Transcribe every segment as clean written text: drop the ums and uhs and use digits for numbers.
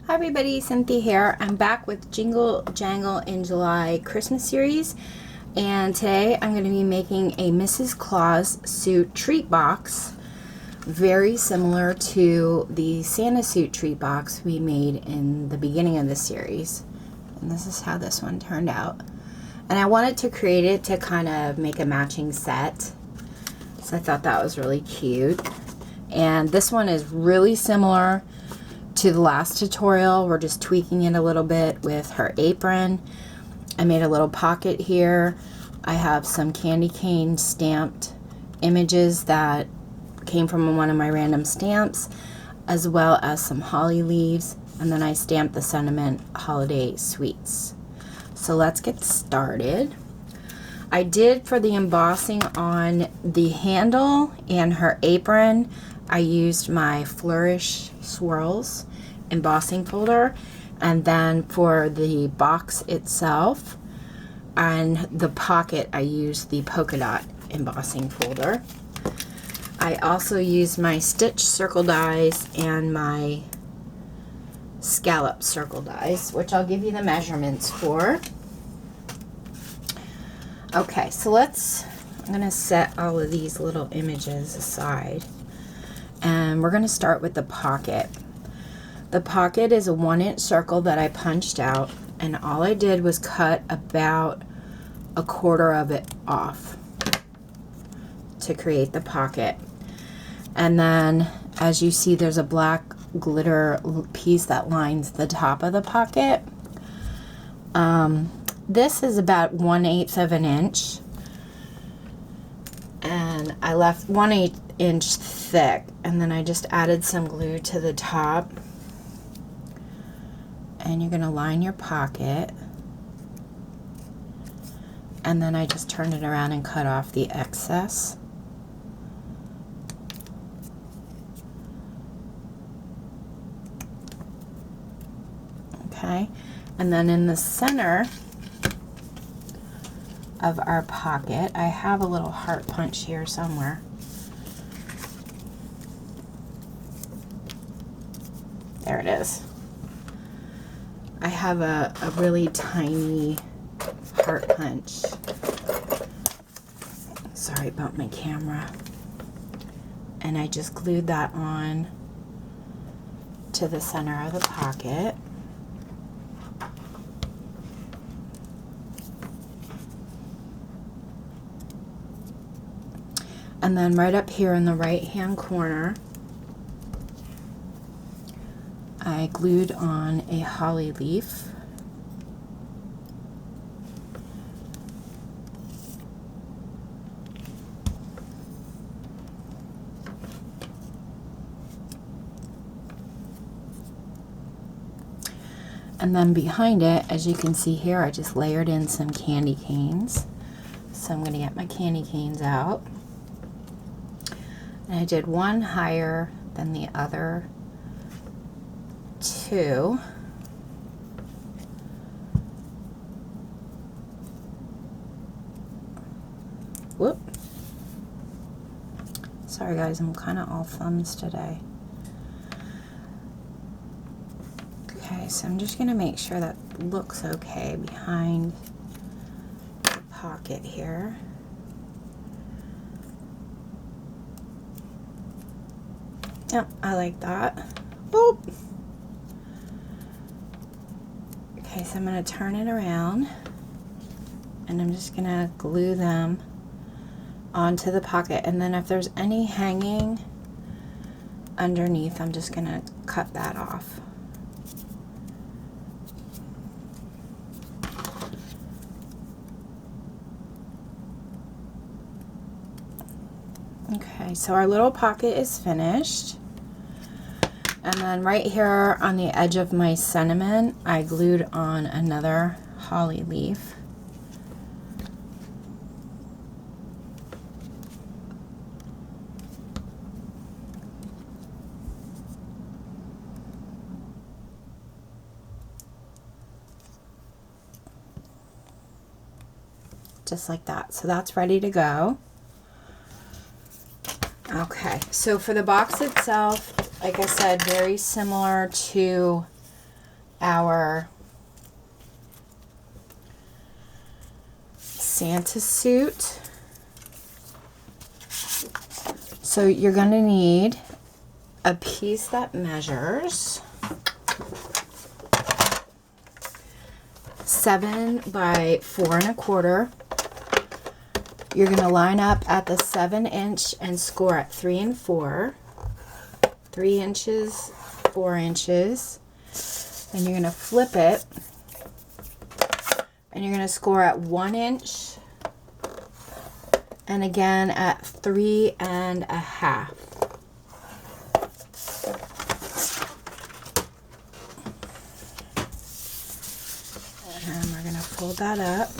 Hi everybody, Cynthia here. I'm back with Jingle, Jangle in July Christmas series, and today I'm going to be making a Mrs. Claus suit treat box, very similar to the Santa suit treat box we made in the beginning of the series. And this is how this one turned out. And I wanted to create it to kind of make a matching set, so I thought that was really cute. And this one is really similar to the last tutorial. We're just tweaking it a little bit with her apron. I made a little pocket here. I have some candy cane stamped images that came from one of my random stamps, as well as some holly leaves, and then I stamped the sentiment holiday sweets. So let's get started. I did, for the embossing on the handle and her apron, I used my Flourish Swirls embossing folder, and then for the box itself and the pocket I used the polka dot embossing folder. I also used my stitch circle dies and my scallop circle dies, which I'll give you the measurements for. Okay, so I'm going to set all of these little images aside, and we're going to start with the pocket. The pocket is a 1-inch circle that I punched out, and all I did was cut about 1/4 of it off to create the pocket. And then, as you see, there's a black glitter piece that lines the top of the pocket. This is about 1/8 of an inch, and I left 1/8 inch thick, and then I just added some glue to the top. And you're going to line your pocket, and then I just turned it around and cut off the excess. Okay, and then in the center of our pocket, I have a little heart punch here somewhere. There it is. I have a really tiny heart punch. Sorry about my camera. And I just glued that on to the center of the pocket. And then right up here in the right hand corner, I glued on a holly leaf. And then behind it, as you can see here, I just layered in some candy canes. So I'm going to get my candy canes out. And I did one higher than the other two. Whoop. Sorry guys, I'm kind of all thumbs today. Okay, so I'm just going to make sure that looks okay behind the pocket here. Yep, I like that. Boop. Okay, so I'm going to turn it around, and I'm just going to glue them onto the pocket, and then if there's any hanging underneath, I'm just going to cut that off. Okay, so our little pocket is finished. And then right here on the edge of my sentiment, I glued on another holly leaf. Just like that. So that's ready to go. Okay, so for the box itself, like I said, very similar to our Santa suit. So you're going to need a piece that measures 7 by 4 1/4. You're going to line up at the 7-inch and score at 3 4, 3 inches, 4 inches. Then you're going to flip it, and you're going to score at 1 inch, and again at 3 1/2. And we're going to fold that up.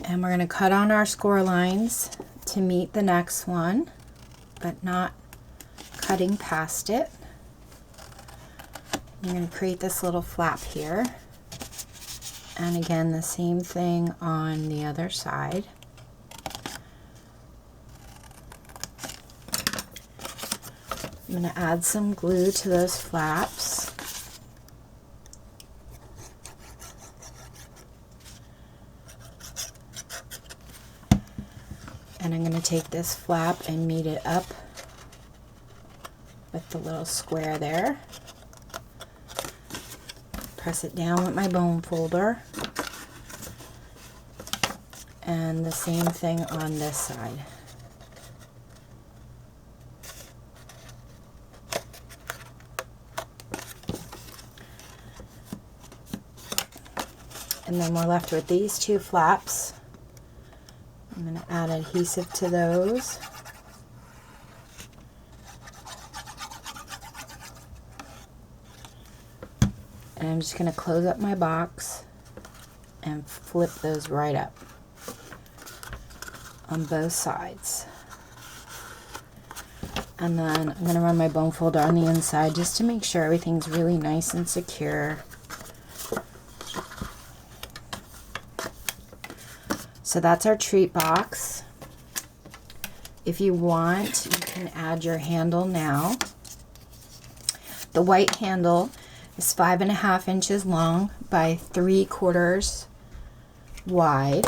And we're going to cut on our score lines to meet the next one, but not cutting past it. You're going to create this little flap here. And again, the same thing on the other side. I'm going to add some glue to those flaps. And I'm going to take this flap and meet it up with the little square there. Press it down with my bone folder. And the same thing on this side. And then we're left with these two flaps. I'm going to add adhesive to those. And I'm just going to close up my box and flip those right up on both sides. And then I'm going to run my bone folder on the inside just to make sure everything's really nice and secure. So that's our treat box. If you want, you can add your handle now. The white handle is 5 1/2 inches long by 3/4 wide.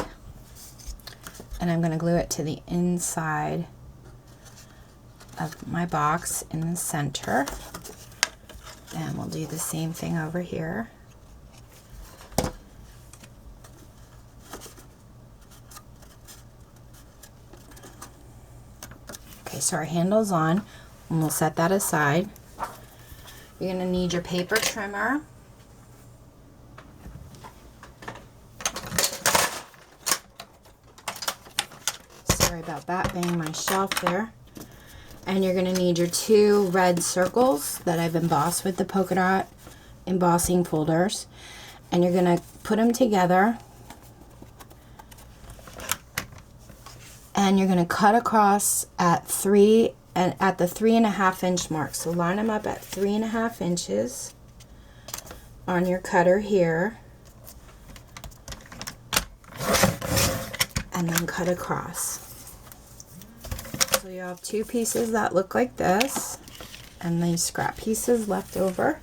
And I'm going to glue it to the inside of my box in the center. And we'll do the same thing over here. Okay, so our handle's on, and we'll set that aside. You're going to need your paper trimmer. Sorry about that, banging my shelf there. And you're going to need your 2 red circles that I've embossed with the polka dot embossing folders. And you're going to put them together. And you're going to cut across at the 3 1/2 inch mark. So line them up at 3 1/2 inches on your cutter here, and then cut across. So you have 2 pieces that look like this, and these scrap pieces left over.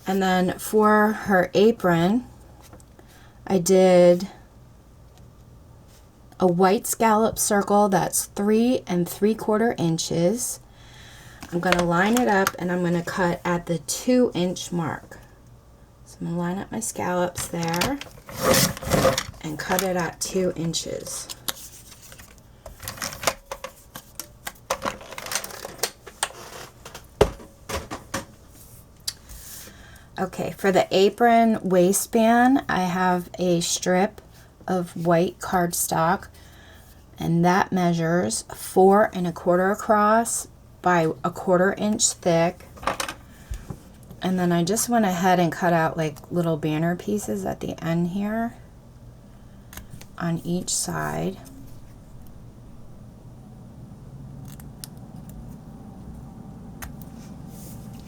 And then for her apron, I did a white scallop circle that's 3 3/4 inches. I'm going to line it up, and I'm going to cut at the 2 inch mark. So I'm going to line up my scallops there and cut it at 2 inches. Okay, for the apron waistband, I have a strip of white cardstock, and that measures 4 1/4 across by 1/4 inch thick. And then I just went ahead and cut out like little banner pieces at the end here on each side.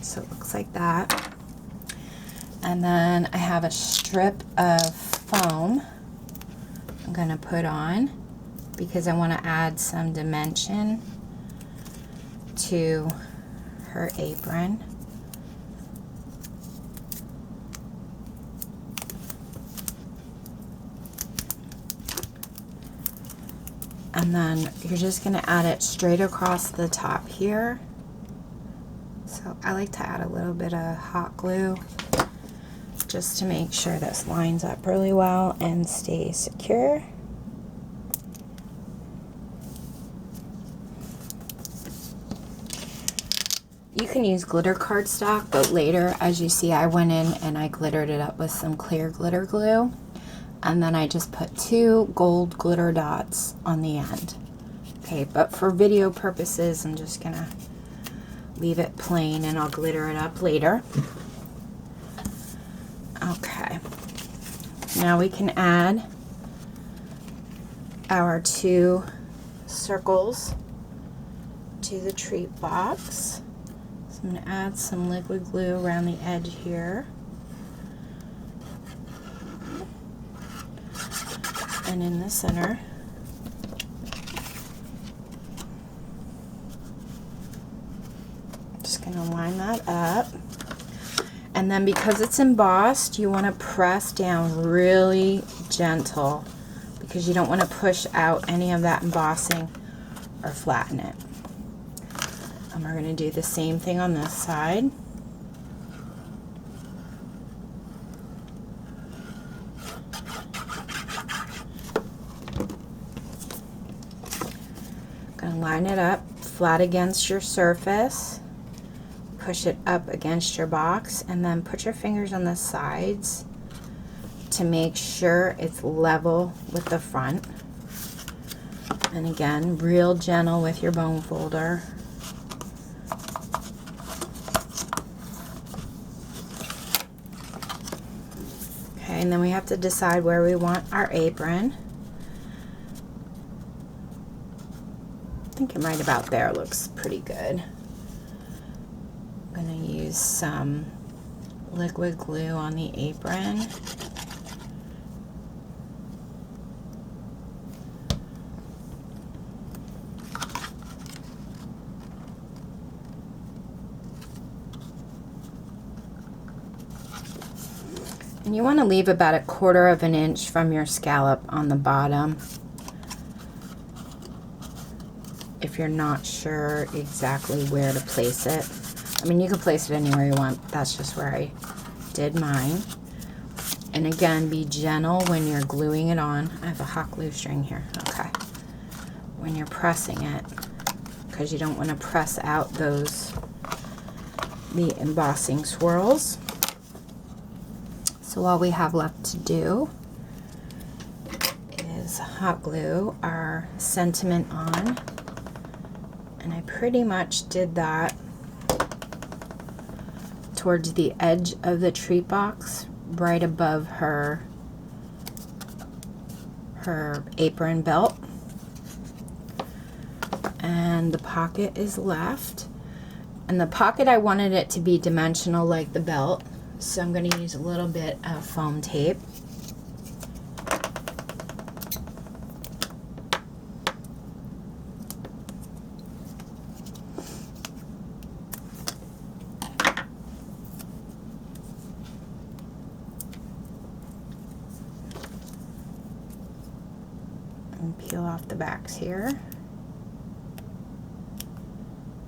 So it looks like that. And then I have a strip of foam I'm gonna put on because I want to add some dimension to her apron. And then you're just going to add it straight across the top here. So I like to add a little bit of hot glue just to make sure this lines up really well and stays secure. You can use glitter cardstock, but later, as you see, I went in and I glittered it up with some clear glitter glue. And then I just put 2 gold glitter dots on the end. Okay, but for video purposes, I'm just gonna leave it plain and I'll glitter it up later. Okay, now we can add our 2 circles to the treat box. So I'm gonna add some liquid glue around the edge here. And in the center. Just going to line that up. And then because it's embossed, you want to press down really gentle because you don't want to push out any of that embossing or flatten it. And we're going to do the same thing on this side. Line it up flat against your surface, push it up against your box, and then put your fingers on the sides to make sure it's level with the front. And again, real gentle with your bone folder. Okay, and then we have to decide where we want our apron. I think right about there looks pretty good. I'm going to use some liquid glue on the apron. And you want to leave about 1/4 of an inch from your scallop on the bottom. If you're not sure exactly where to place it. I mean, you can place it anywhere you want. That's just where I did mine. And again, be gentle when you're gluing it on. I have a hot glue string here. Okay. When you're pressing it, because you don't want to press out the embossing swirls. So all we have left to do is hot glue our sentiment on. And I pretty much did that towards the edge of the treat box, right above her apron belt. And the pocket is left. And the pocket, I wanted it to be dimensional like the belt. So I'm going to use a little bit of foam tape. And peel off the backs here.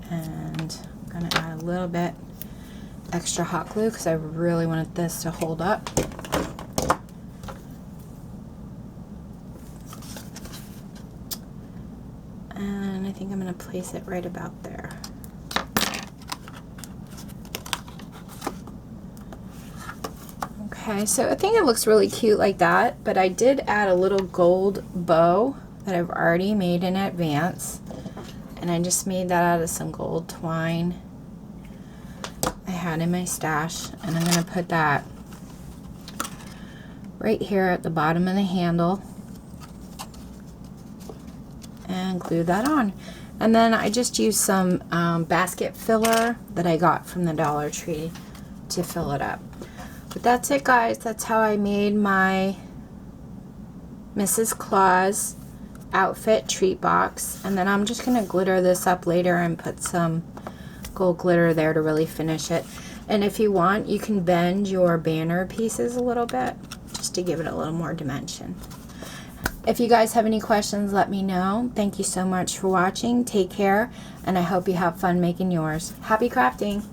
And I'm going to add a little bit extra hot glue because I really wanted this to hold up. And I think I'm going to place it right about there. Okay, so I think it looks really cute like that, but I did add a little gold bow that I've already made in advance, and I just made that out of some gold twine I had in my stash, and I'm going to put that right here at the bottom of the handle and glue that on. And then I just used some basket filler that I got from the Dollar Tree to fill it up. But that's it, guys. That's how I made my Mrs. Claus outfit treat box. And then I'm just going to glitter this up later and put some gold glitter there to really finish it. And if you want, you can bend your banner pieces a little bit just to give it a little more dimension. If you guys have any questions, let me know. Thank you so much for watching. Take care, and I hope you have fun making yours. Happy crafting!